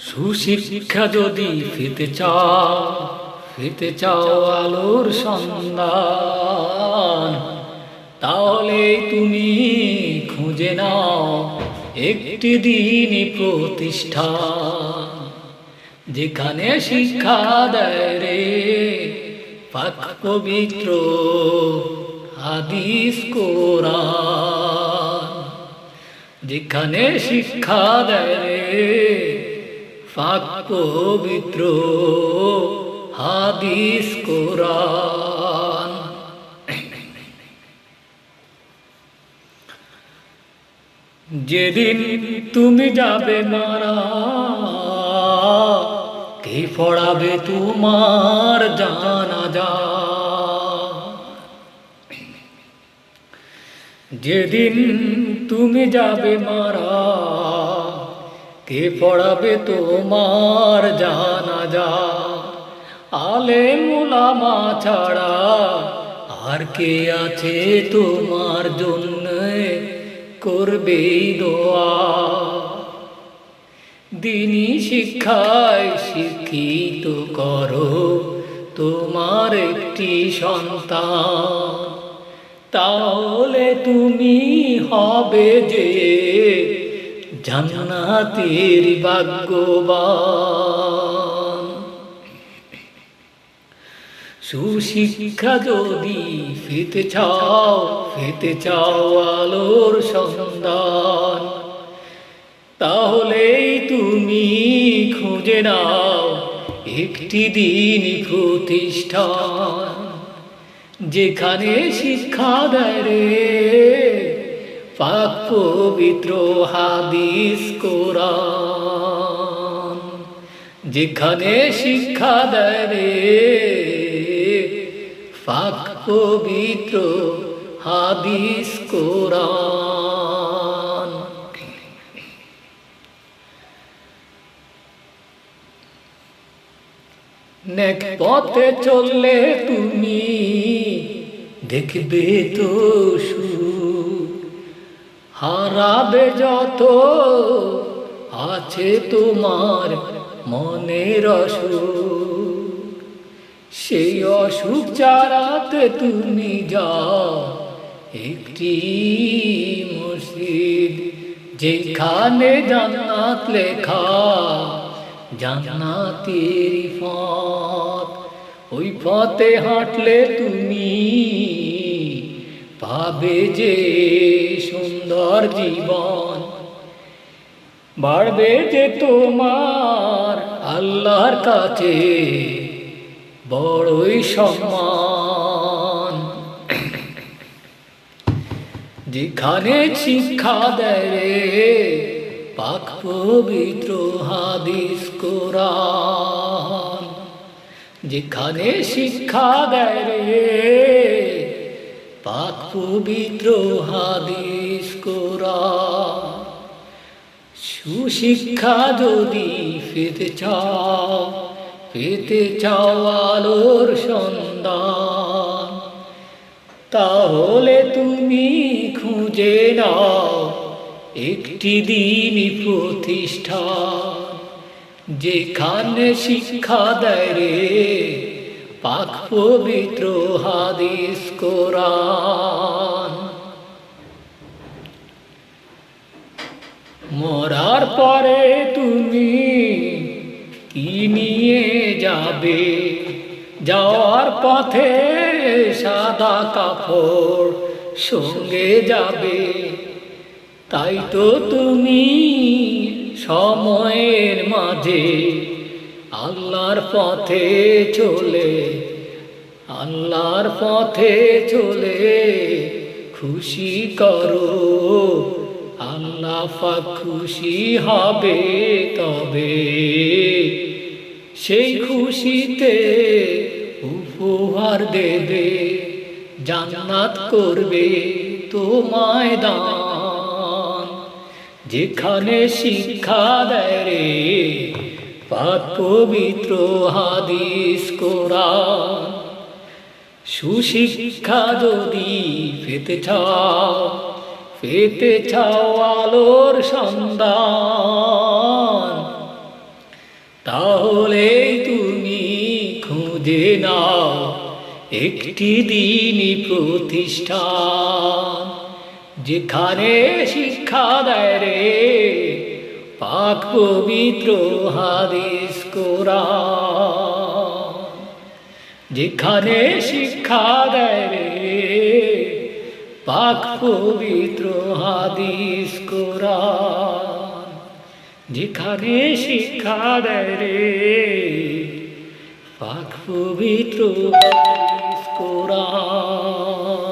সুশিক্ষা যদি পেতে চাও আলোর সন্ধান, তাহলে তুমি খুঁজে নাও একটি দিনই প্রতিষ্ঠান, যেখানে শিক্ষা দেয় রে পাক পবিত্র হাদিস কোরআন। যেখানে শিক্ষা দেয় রে পাক পবিত্র হাদিস কোরআন। যেদিন তুমি যাবে মারা, কে পড়াবে তোমার জানাজা? যেদিন তুমি যাবে মারা, কে পড়াবে তোমার জানাজা? আলেম উলামা ছাড়া আর কে আছে তোমার জন্য করবে দোয়া? দিনী শিক্ষায় শিক্ষিত করো তোমার একটি সন্তান, তাহলে তুমি হবে যে জান্নাতের ভাগ্যবান। সুশিক্ষা যদি পেতে চাও আলোর সন্ধান, তাহলেই তুমি খুঁজে নাও একটি দিনই প্রতিষ্ঠান, যেখানে শিক্ষা দেয় রে পাক পবিত্র হাদিস কোরআন। যেখানে শিক্ষা দেয় রে পাক পবিত্র হাদিস কোরআন। নেক পথে চললে তুমি দেখবে তো হারাবে যত আছে তোমার মনের অসুখ, সেই অসুখ চারাতে তুমি যাও একটি মসজিদ, যেখানে জান্নাত লেখা, জান্নাতের পথ। ওই পথে হাঁটলে তুমি পাবে যে সুন্দর জীবন, বাড়বে যে তোমার আল্লাহর কাছে বড়ই সম্মান। যেখানে শিক্ষা দেয় রে পাক পবিত্র হাদিস কোরআন। যেখানে শিক্ষা দেয় রে পাক পবিত্র হাদিস কোরআন। সুশিক্ষা যদি পেতে চাও আলোর সন্ধান, তাহলে তুমি খুঁজে নাও একটি দিনই প্রতিষ্ঠান, যেখানে শিক্ষা দেয় রে পাক পবিত্র হাদিস কোরআন। মরার পরে তুমি কি নিয়ে যাবে? যাওয়ার পথে সাদা কাপড় সঙ্গে যাবে, তাই তো তুমি সময়ের মাঝে আল্লাহর পথে চলে খুশি করো। আল্লাহ পাক খুশি হবে, তবে সেই খুশিতে উপহার দেবে, জান্নাত করবে তোমায় দান। যেখানে শিক্ষা দেয় রে পাক পবিত্র হাদিস কোরআন। সুশিক্ষা যদি পেতে চাও আলোর সন্ধান, একটি দিনই প্রতিষ্ঠান, যেখানে শিক্ষা দেয় রে পাক পবিত্র হাদিস কোরআন। যেখানে শিক্ষা দেয় রে পাক পবিত্র হাদিস কোরআন। যেখানে শিক্ষা দেয় রে পাক পবিত্র হাদিস কোরআন।